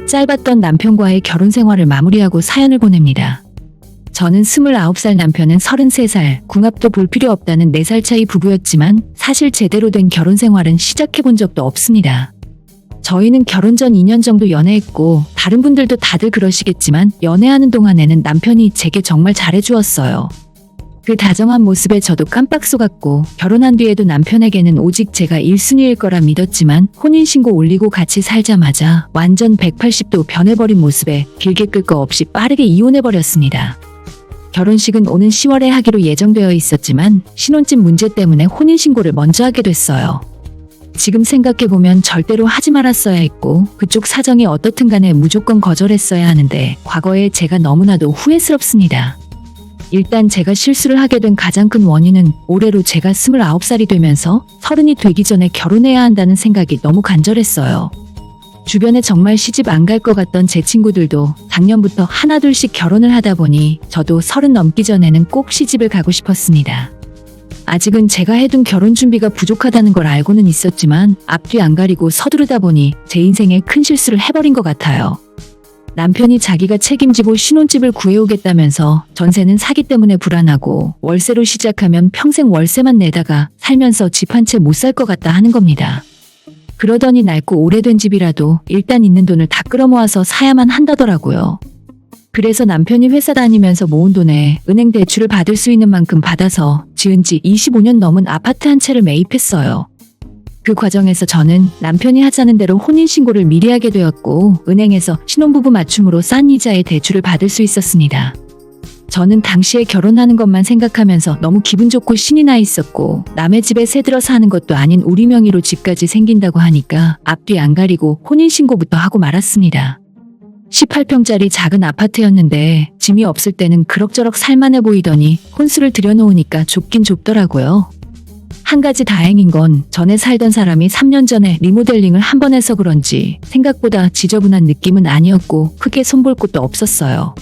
짧았던 남편과의 결혼 생활을 마무리하고 사연을 보냅니다. 저는 29살, 남편은 33살, 궁합도 볼 필요 없다는 4살 차이 부부였지만 사실 제대로 된 결혼 생활은 시작해본 적도 없습니다. 저희는 결혼 전 2년 정도 연애했고 다른 분들도 다들 그러시겠지만 연애하는 동안에는 남편이 제게 정말 잘해주었어요. 그 다정한 모습에 저도 깜빡 속았고 결혼한 뒤에도 남편에게는 오직 제가 1순위일 거라 믿었지만 혼인신고 올리고 같이 살자마자 완전 180도 변해버린 모습에 길게 끌 거 없이 빠르게 이혼해버렸습니다. 결혼식은 오는 10월에 하기로 예정되어 있었지만 신혼집 문제 때문에 혼인신고를 먼저 하게 됐어요. 지금 생각해보면 절대로 하지 말았어야 했고 그쪽 사정이 어떻든 간에 무조건 거절했어야 하는데 과거에 제가 너무나도 후회스럽습니다. 일단 제가 실수를 하게 된 가장 큰 원인은 올해로 제가 29살이 되면서 30이 되기 전에 결혼해야 한다는 생각이 너무 간절했어요. 주변에 정말 시집 안 갈 것 같던 제 친구들도 작년부터 하나둘씩 결혼을 하다 보니 저도 30 넘기 전에는 꼭 시집을 가고 싶었습니다. 아직은 제가 해둔 결혼 준비가 부족하다는 걸 알고는 있었지만 앞뒤 안 가리고 서두르다 보니 제 인생에 큰 실수를 해버린 것 같아요. 남편이 자기가 책임지고 신혼집을 구해오겠다면서 전세는 사기 때문에 불안하고 월세로 시작하면 평생 월세만 내다가 살면서 집 한 채 못 살 것 같다 하는 겁니다. 그러더니 낡고 오래된 집이라도 일단 있는 돈을 다 끌어모아서 사야만 한다더라고요. 그래서 남편이 회사 다니면서 모은 돈에 은행 대출을 받을 수 있는 만큼 받아서 지은 지 25년 넘은 아파트 한 채를 매입했어요. 그 과정에서 저는 남편이 하자는 대로 혼인신고를 미리 하게 되었고 은행에서 신혼부부 맞춤으로 싼 이자의 대출을 받을 수 있었습니다. 저는 당시에 결혼하는 것만 생각하면서 너무 기분 좋고 신이 나 있었고 남의 집에 새들어 사는 것도 아닌 우리 명의로 집까지 생긴다고 하니까 앞뒤 안 가리고 혼인신고부터 하고 말았습니다. 18평짜리 작은 아파트였는데 짐이 없을 때는 그럭저럭 살만해 보이더니 혼수를 들여놓으니까 좁긴 좁더라고요. 한 가지 다행인 건 전에 살던 사람이 3년 전에 리모델링을 한 번 해서 그런지 생각보다 지저분한 느낌은 아니었고 크게 손볼 곳도 없었어요.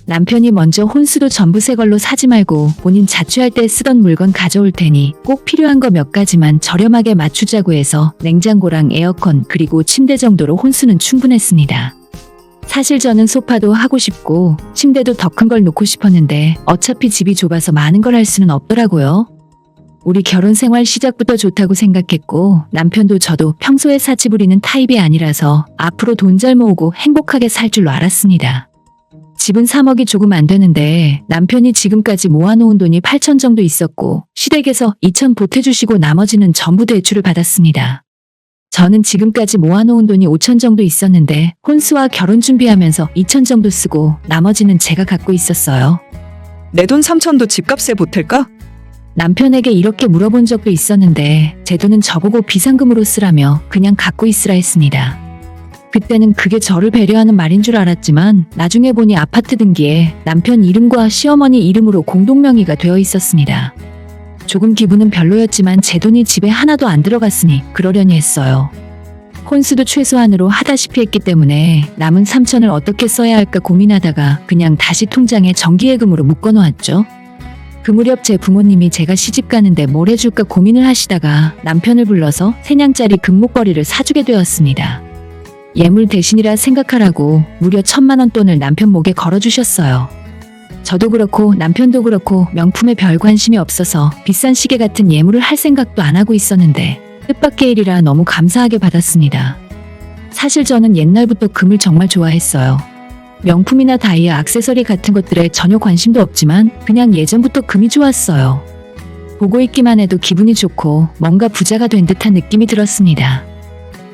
남편이 먼저 혼수도 전부 새 걸로 사지 말고 본인 자취할 때 쓰던 물건 가져올 테니 꼭 필요한 거 몇 가지만 저렴하게 맞추자고 해서 냉장고랑 에어컨 그리고 침대 정도로 혼수는 충분했습니다. 사실 저는 소파도 하고 싶고 침대도 더 큰 걸 놓고 싶었는데 어차피 집이 좁아서 많은 걸 할 수는 없더라고요. 우리 결혼 생활 시작부터 좋다고 생각했고 남편도 저도 평소에 사치 부리는 타입이 아니라서 앞으로 돈 잘 모으고 행복하게 살 줄로 알았습니다. 집은 3억이 조금 안 되는데 남편이 지금까지 모아놓은 돈이 8천 정도 있었고 시댁에서 2천 보태주시고 나머지는 전부 대출을 받았습니다. 저는 지금까지 모아놓은 돈이 5천 정도 있었는데 혼수와 결혼 준비하면서 2천 정도 쓰고 나머지는 제가 갖고 있었어요. 내 돈 3천도 집값에 보탤까? 남편에게 이렇게 물어본 적도 있었는데 제 돈은 저보고 비상금으로 쓰라며 그냥 갖고 있으라 했습니다. 그때는 그게 저를 배려하는 말인 줄 알았지만 나중에 보니 아파트 등기에 남편 이름과 시어머니 이름으로 공동명의가 되어 있었습니다. 조금 기분은 별로였지만 제 돈이 집에 하나도 안 들어갔으니 그러려니 했어요. 혼수도 최소한으로 하다시피 했기 때문에 남은 3천을 어떻게 써야 할까 고민하다가 그냥 다시 통장에 정기예금으로 묶어놓았죠. 그 무렵 제 부모님이 제가 시집 가는데 뭘 해줄까 고민을 하시다가 남편을 불러서 3냥짜리 금목걸이를 사주게 되었습니다. 예물 대신이라 생각하라고 무려 1,000만 원 돈을 남편 목에 걸어주셨어요. 저도 그렇고 남편도 그렇고 명품에 별 관심이 없어서 비싼 시계 같은 예물을 할 생각도 안 하고 있었는데 뜻밖의 일이라 너무 감사하게 받았습니다. 사실 저는 옛날부터 금을 정말 좋아했어요. 명품이나 다이아, 액세서리 같은 것들에 전혀 관심도 없지만 그냥 예전부터 금이 좋았어요. 보고 있기만 해도 기분이 좋고 뭔가 부자가 된 듯한 느낌이 들었습니다.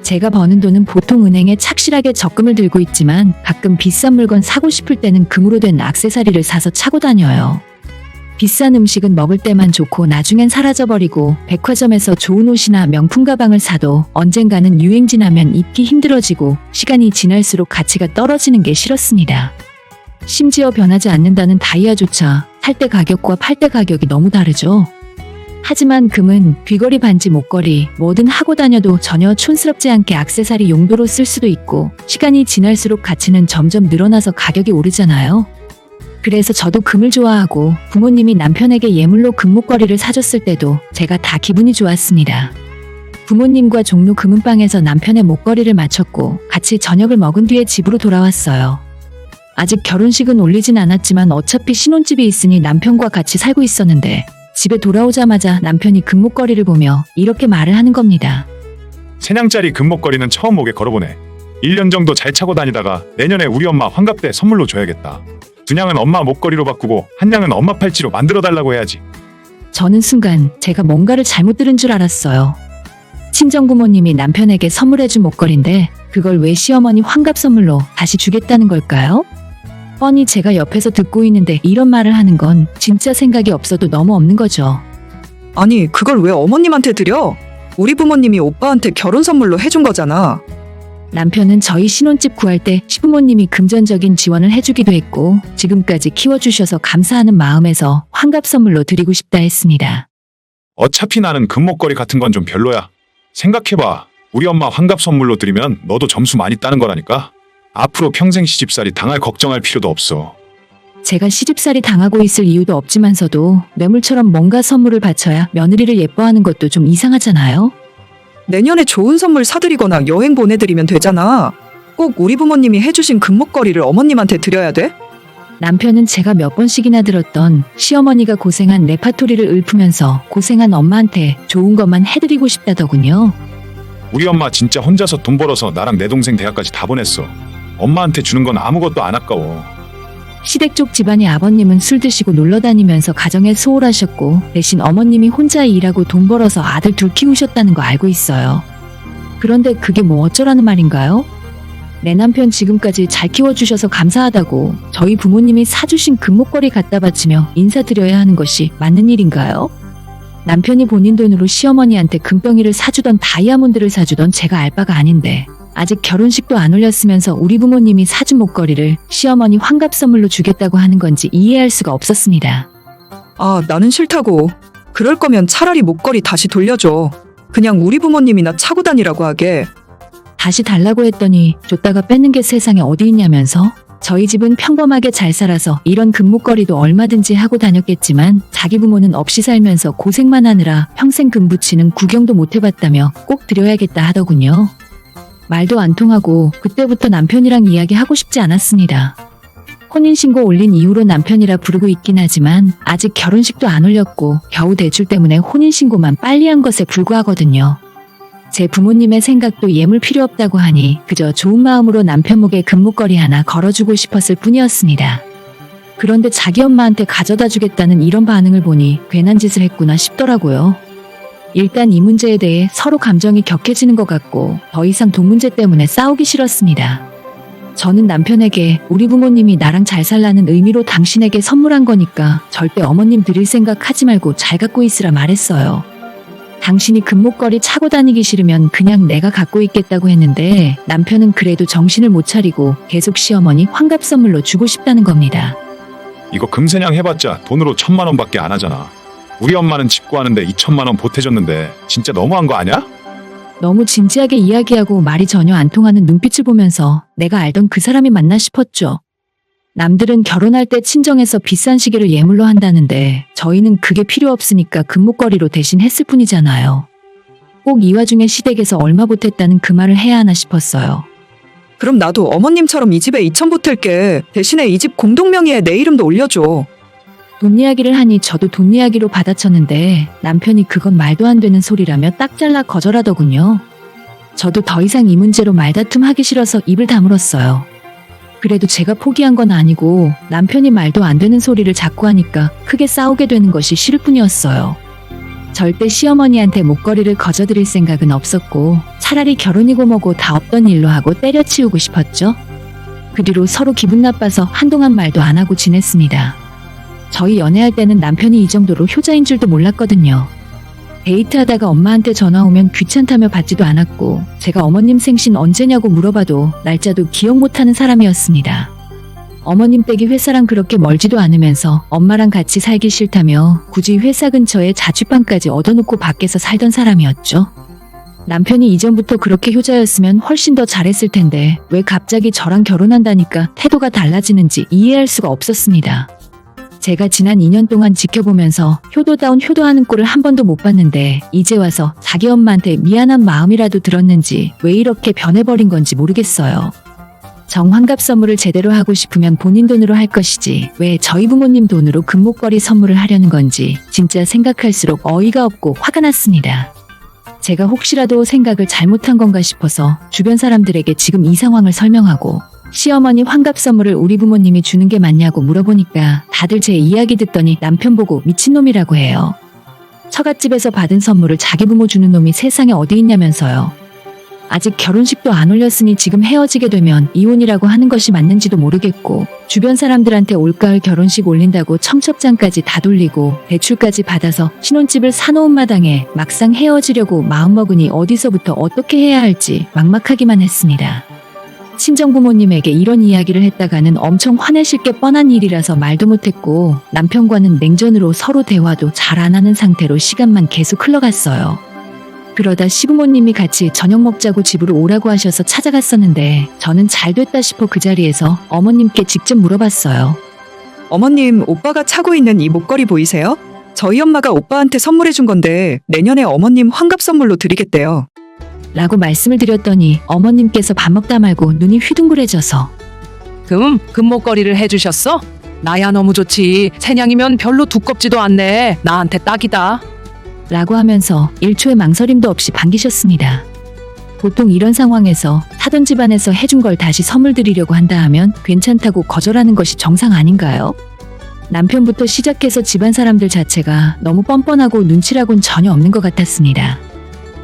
제가 버는 돈은 보통 은행에 착실하게 적금을 들고 있지만 가끔 비싼 물건 사고 싶을 때는 금으로 된 액세서리를 사서 차고 다녀요. 비싼 음식은 먹을 때만 좋고 나중엔 사라져버리고 백화점에서 좋은 옷이나 명품 가방을 사도 언젠가는 유행 지나면 입기 힘들어지고 시간이 지날수록 가치가 떨어지는 게 싫었습니다. 심지어 변하지 않는다는 다이아조차 살 때 가격과 팔 때 가격이 너무 다르죠. 하지만 금은 귀걸이, 반지, 목걸이 뭐든 하고 다녀도 전혀 촌스럽지 않게 액세서리 용도로 쓸 수도 있고 시간이 지날수록 가치는 점점 늘어나서 가격이 오르잖아요. 그래서 저도 금을 좋아하고 부모님이 남편에게 예물로 금목걸이를 사줬을 때도 제가 다 기분이 좋았습니다. 부모님과 종로 금은방에서 남편의 목걸이를 맞췄고 같이 저녁을 먹은 뒤에 집으로 돌아왔어요. 아직 결혼식은 올리진 않았지만 어차피 신혼집이 있으니 남편과 같이 살고 있었는데 집에 돌아오자마자 남편이 금목걸이를 보며 이렇게 말을 하는 겁니다. 세냥짜리 금목걸이는 처음 목에 걸어보네. 1년 정도 잘 차고 다니다가 내년에 우리 엄마 환갑 때 선물로 줘야겠다. 두 냥은 엄마 목걸이로 바꾸고 한 냥은 엄마 팔찌로 만들어달라고 해야지. 저는 순간 제가 뭔가를 잘못 들은 줄 알았어요. 친정부모님이 남편에게 선물해준 목걸이인데 그걸 왜 시어머니 환갑 선물로 다시 주겠다는 걸까요? 뻔히 제가 옆에서 듣고 있는데 이런 말을 하는 건 진짜 생각이 없어도 너무 없는 거죠. 아니, 그걸 왜 어머님한테 드려? 우리 부모님이 오빠한테 결혼 선물로 해준 거잖아. 남편은 저희 신혼집 구할 때 시부모님이 금전적인 지원을 해주기도 했고 지금까지 키워주셔서 감사하는 마음에서 환갑 선물로 드리고 싶다 했습니다. 어차피 나는 금목걸이 같은 건 좀 별로야. 생각해봐. 우리 엄마 환갑 선물로 드리면 너도 점수 많이 따는 거라니까. 앞으로 평생 시집살이 당할 걱정할 필요도 없어. 제가 시집살이 당하고 있을 이유도 없지만서도 뇌물처럼 뭔가 선물을 바쳐야 며느리를 예뻐하는 것도 좀 이상하잖아요. 내년에 좋은 선물 사드리거나 여행 보내드리면 되잖아. 꼭 우리 부모님이 해주신 금목걸이를 어머님한테 드려야 돼? 남편은 제가 몇 번씩이나 들었던 시어머니가 고생한 레파토리를 읊으면서 고생한 엄마한테 좋은 것만 해드리고 싶다더군요. 우리 엄마 진짜 혼자서 돈 벌어서 나랑 내 동생 대학까지 다 보냈어. 엄마한테 주는 건 아무것도 안 아까워. 시댁 쪽 집안의 아버님은 술 드시고 놀러 다니면서 가정에 소홀하셨고 대신 어머님이 혼자 일하고 돈 벌어서 아들 둘 키우셨다는 거 알고 있어요. 그런데 그게 뭐 어쩌라는 말인가요? 내 남편 지금까지 잘 키워주셔서 감사하다고 저희 부모님이 사주신 금목걸이 갖다 바치며 인사드려야 하는 것이 맞는 일인가요? 남편이 본인 돈으로 시어머니한테 금덩이를 사주던 다이아몬드를 사주던 제가 알 바가 아닌데 아직 결혼식도 안 올렸으면서 우리 부모님이 사준 목걸이를 시어머니 환갑 선물로 주겠다고 하는 건지 이해할 수가 없었습니다. 아, 나는 싫다고. 그럴 거면 차라리 목걸이 다시 돌려줘. 그냥 우리 부모님이나 차고 다니라고 하게. 다시 달라고 했더니 줬다가 뺏는 게 세상에 어디 있냐면서 저희 집은 평범하게 잘 살아서 이런 금목걸이도 얼마든지 하고 다녔겠지만 자기 부모는 없이 살면서 고생만 하느라 평생 금 붙이는 구경도 못 해봤다며 꼭 드려야겠다 하더군요. 말도 안 통하고 그때부터 남편이랑 이야기하고 싶지 않았습니다. 혼인신고 올린 이후로 남편이라 부르고 있긴 하지만 아직 결혼식도 안 올렸고 겨우 대출 때문에 혼인신고만 빨리 한 것에 불과하거든요. 제 부모님의 생각도 예물 필요 없다고 하니 그저 좋은 마음으로 남편 목에 금목걸이 하나 걸어주고 싶었을 뿐이었습니다. 그런데 자기 엄마한테 가져다 주겠다는 이런 반응을 보니 괜한 짓을 했구나 싶더라고요. 일단 이 문제에 대해 서로 감정이 격해지는 것 같고 더 이상 돈 문제 때문에 싸우기 싫었습니다. 저는 남편에게 우리 부모님이 나랑 잘 살라는 의미로 당신에게 선물한 거니까 절대 어머님 드릴 생각 하지 말고 잘 갖고 있으라 말했어요. 당신이 금목걸이 차고 다니기 싫으면 그냥 내가 갖고 있겠다고 했는데 남편은 그래도 정신을 못 차리고 계속 시어머니 환갑 선물로 주고 싶다는 겁니다. 이거 금세냥 해봤자 돈으로 1,000만 원밖에 안 하잖아. 우리 엄마는 집 구하는데 2,000만 원 보태줬는데 진짜 너무한 거 아니야? 너무 진지하게 이야기하고 말이 전혀 안 통하는 눈빛을 보면서 내가 알던 그 사람이 맞나 싶었죠. 남들은 결혼할 때 친정에서 비싼 시계를 예물로 한다는데 저희는 그게 필요 없으니까 금목걸이로 대신 했을 뿐이잖아요. 꼭 이 와중에 시댁에서 얼마 보탰다는 그 말을 해야 하나 싶었어요. 그럼 나도 어머님처럼 이 집에 2천 보탤게. 대신에 이 집 공동명의에 내 이름도 올려줘. 돈 이야기를 하니 저도 돈 이야기로 받아쳤는데 남편이 그건 말도 안 되는 소리라며 딱 잘라 거절하더군요. 저도 더 이상 이 문제로 말다툼 하기 싫어서 입을 다물었어요. 그래도 제가 포기한 건 아니고 남편이 말도 안 되는 소리를 자꾸 하니까 크게 싸우게 되는 것이 싫을 뿐이었어요. 절대 시어머니한테 목걸이를 거저드릴 생각은 없었고 차라리 결혼이고 뭐고 다 없던 일로 하고 때려치우고 싶었죠. 그 뒤로 서로 기분 나빠서 한동안 말도 안 하고 지냈습니다. 저희 연애할 때는 남편이 이 정도로 효자인 줄도 몰랐거든요. 데이트하다가 엄마한테 전화 오면 귀찮다며 받지도 않았고 제가 어머님 생신 언제냐고 물어봐도 날짜도 기억 못하는 사람이었습니다. 어머님 댁이 회사랑 그렇게 멀지도 않으면서 엄마랑 같이 살기 싫다며 굳이 회사 근처에 자취방까지 얻어놓고 밖에서 살던 사람이었죠. 남편이 이전부터 그렇게 효자였으면 훨씬 더 잘했을 텐데 왜 갑자기 저랑 결혼한다니까 태도가 달라지는지 이해할 수가 없었습니다. 제가 지난 2년 동안 지켜보면서 효도다운 효도하는 꼴을 한 번도 못 봤는데 이제 와서 자기 엄마한테 미안한 마음이라도 들었는지 왜 이렇게 변해버린 건지 모르겠어요. 정환갑 선물을 제대로 하고 싶으면 본인 돈으로 할 것이지 왜 저희 부모님 돈으로 금목걸이 선물을 하려는 건지 진짜 생각할수록 어이가 없고 화가 났습니다. 제가 혹시라도 생각을 잘못한 건가 싶어서 주변 사람들에게 지금 이 상황을 설명하고 시어머니 환갑 선물을 우리 부모님이 주는 게 맞냐고 물어보니까 다들 제 이야기 듣더니 남편 보고 미친놈이라고 해요. 처갓집에서 받은 선물을 자기 부모 주는 놈이 세상에 어디 있냐면서요. 아직 결혼식도 안 올렸으니 지금 헤어지게 되면 이혼이라고 하는 것이 맞는지도 모르겠고 주변 사람들한테 올가을 결혼식 올린다고 청첩장까지 다 돌리고 대출까지 받아서 신혼집을 사놓은 마당에 막상 헤어지려고 마음먹으니 어디서부터 어떻게 해야 할지 막막하기만 했습니다. 친정부모님에게 이런 이야기를 했다가는 엄청 화내실 게 뻔한 일이라서 말도 못했고 남편과는 냉전으로 서로 대화도 잘 안 하는 상태로 시간만 계속 흘러갔어요. 그러다 시부모님이 같이 저녁 먹자고 집으로 오라고 하셔서 찾아갔었는데 저는 잘 됐다 싶어 그 자리에서 어머님께 직접 물어봤어요. 어머님, 오빠가 차고 있는 이 목걸이 보이세요? 저희 엄마가 오빠한테 선물해 준 건데 내년에 어머님 환갑 선물로 드리겠대요. 라고 말씀을 드렸더니 어머님께서 밥 먹다 말고 눈이 휘둥그레져서 금목걸이를 해주셨어? 나야 너무 좋지. 새냥이면 별로 두껍지도 않네. 나한테 딱이다. 라고 하면서 1초의 망설임도 없이 반기셨습니다. 보통 이런 상황에서 사돈 집안에서 해준 걸 다시 선물 드리려고 한다 하면 괜찮다고 거절하는 것이 정상 아닌가요? 남편부터 시작해서 집안 사람들 자체가 너무 뻔뻔하고 눈치라곤 전혀 없는 것 같았습니다.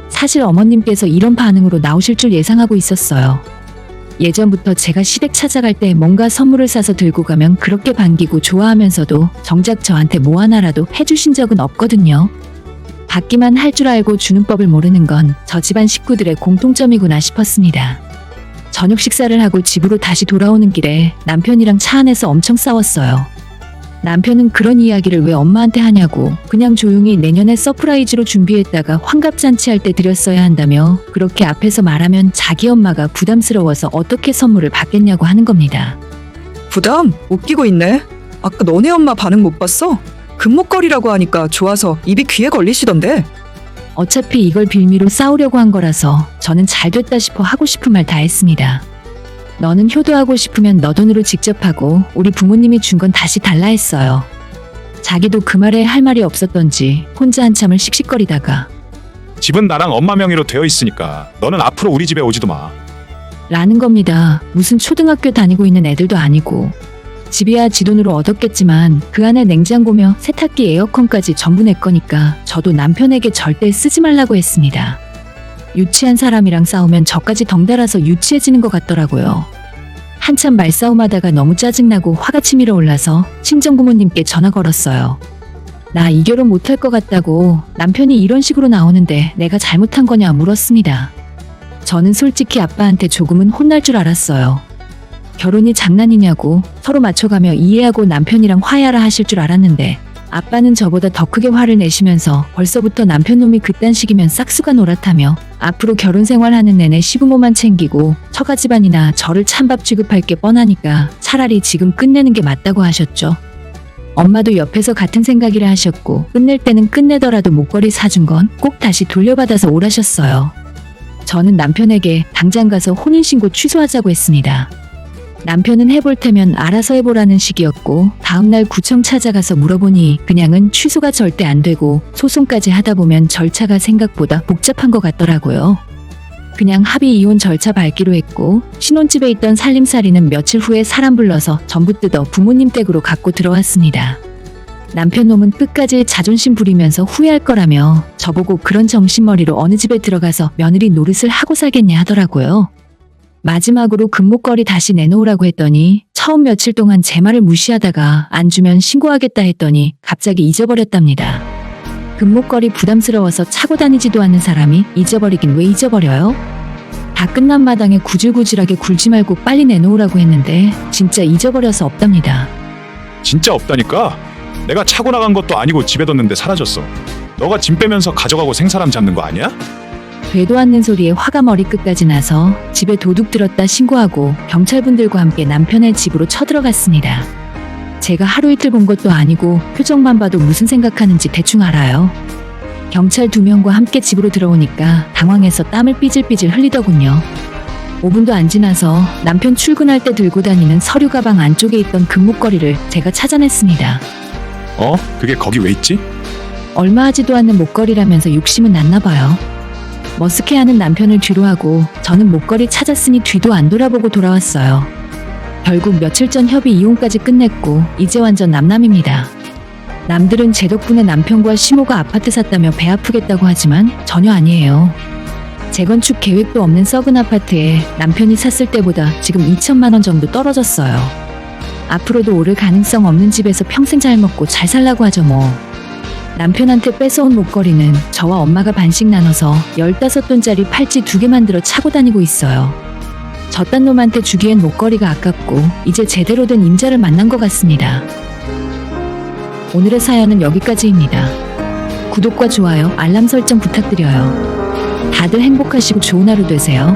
사실 어머님께서 이런 반응으로 나오실 줄 예상하고 있었어요. 예전부터 제가 시댁 찾아갈 때 뭔가 선물을 사서 들고 가면 그렇게 반기고 좋아하면서도 정작 저한테 뭐 하나라도 해주신 적은 없거든요. 받기만 할 줄 알고 주는 법을 모르는 건 저 집안 식구들의 공통점이구나 싶었습니다. 저녁 식사를 하고 집으로 다시 돌아오는 길에 남편이랑 차 안에서 엄청 싸웠어요. 남편은 그런 이야기를 왜 엄마한테 하냐고 그냥 조용히 내년에 서프라이즈로 준비했다가 환갑잔치 할 때 드렸어야 한다며 그렇게 앞에서 말하면 자기 엄마가 부담스러워서 어떻게 선물을 받겠냐고 하는 겁니다. 부담? 웃기고 있네. 아까 너네 엄마 반응 못 봤어? 금목걸이라고 하니까 좋아서 입이 귀에 걸리시던데. 어차피 이걸 빌미로 싸우려고 한 거라서 저는 잘 됐다 싶어 하고 싶은 말 다 했습니다. 너는 효도하고 싶으면 너 돈으로 직접 하고 우리 부모님이 준 건 다시 달라 했어요. 자기도 그 말에 할 말이 없었던지 혼자 한참을 씩씩거리다가 집은 나랑 엄마 명의로 되어 있으니까 너는 앞으로 우리 집에 오지도 마. 라는 겁니다. 무슨 초등학교 다니고 있는 애들도 아니고 집이야 지 돈으로 얻었겠지만 그 안에 냉장고며 세탁기 에어컨까지 전부 내 거니까 저도 남편에게 절대 쓰지 말라고 했습니다. 유치한 사람이랑 싸우면 저까지 덩달아서 유치해지는 것 같더라고요. 한참 말싸움하다가 너무 짜증나고 화가 치밀어 올라서 친정부모님께 전화 걸었어요. 나 이 결혼 못할 것 같다고 남편이 이런 식으로 나오는데 내가 잘못한 거냐 물었습니다. 저는 솔직히 아빠한테 조금은 혼날 줄 알았어요. 결혼이 장난이냐고 서로 맞춰가며 이해하고 남편이랑 화해하라 하실 줄 알았는데 아빠는 저보다 더 크게 화를 내시면서 벌써부터 남편놈이 그딴 식이면 싹수가 노랗다며 앞으로 결혼 생활하는 내내 시부모만 챙기고 처가집안이나 저를 찬밥 취급할 게 뻔하니까 차라리 지금 끝내는 게 맞다고 하셨죠. 엄마도 옆에서 같은 생각이라 하셨고 끝낼 때는 끝내더라도 목걸이 사준 건 꼭 다시 돌려받아서 오라셨어요. 저는 남편에게 당장 가서 혼인신고 취소하자고 했습니다. 남편은 해볼 테면 알아서 해보라는 식이었고 다음날 구청 찾아가서 물어보니 그냥은 취소가 절대 안 되고 소송까지 하다 보면 절차가 생각보다 복잡한 것 같더라고요. 그냥 합의 이혼 절차 밟기로 했고 신혼집에 있던 살림살이는 며칠 후에 사람 불러서 전부 뜯어 부모님 댁으로 갖고 들어왔습니다. 남편 놈은 끝까지 자존심 부리면서 후회할 거라며 저보고 그런 정신머리로 어느 집에 들어가서 며느리 노릇을 하고 살겠냐 하더라고요. 마지막으로 금목걸이 다시 내놓으라고 했더니 처음 며칠 동안 제 말을 무시하다가 안 주면 신고하겠다 했더니 갑자기 잊어버렸답니다. 금목걸이 부담스러워서 차고 다니지도 않는 사람이 잊어버리긴 왜 잊어버려요? 다 끝난 마당에 구질구질하게 굴지 말고 빨리 내놓으라고 했는데 진짜 잊어버려서 없답니다. 진짜 없다니까? 내가 차고 나간 것도 아니고 집에 뒀는데 사라졌어. 너가 짐 빼면서 가져가고 생사람 잡는 거 아니야? 되도 않는 소리에 화가 머리끝까지 나서 집에 도둑 들었다 신고하고 경찰분들과 함께 남편의 집으로 쳐들어갔습니다. 제가 하루 이틀 본 것도 아니고 표정만 봐도 무슨 생각하는지 대충 알아요. 경찰 2명과 함께 집으로 들어오니까 당황해서 땀을 삐질삐질 흘리더군요. 5분도 안 지나서 남편 출근할 때 들고 다니는 서류 가방 안쪽에 있던 금목걸이를 제가 찾아냈습니다. 그게 거기 왜 있지? 얼마 하지도 않는 목걸이라면서 욕심은 났나 봐요. 머쓱해하는 남편을 뒤로하고 저는 목걸이 찾았으니 뒤도 안 돌아보고 돌아왔어요. 결국 며칠 전 협의 이혼까지 끝냈고 이제 완전 남남입니다. 남들은 제 덕분에 남편과 시모가 아파트 샀다며 배 아프겠다고 하지만 전혀 아니에요. 재건축 계획도 없는 썩은 아파트에 남편이 샀을 때보다 지금 2천만 원 정도 떨어졌어요. 앞으로도 오를 가능성 없는 집에서 평생 잘 먹고 잘 살라고 하죠 뭐. 남편한테 뺏어온 목걸이는 저와 엄마가 반씩 나눠서 15돈짜리 팔찌 2개 만들어 차고 다니고 있어요. 저딴 놈한테 주기엔 목걸이가 아깝고 이제 제대로 된 임자를 만난 것 같습니다. 오늘의 사연은 여기까지입니다. 구독과 좋아요, 알람 설정 부탁드려요. 다들 행복하시고 좋은 하루 되세요.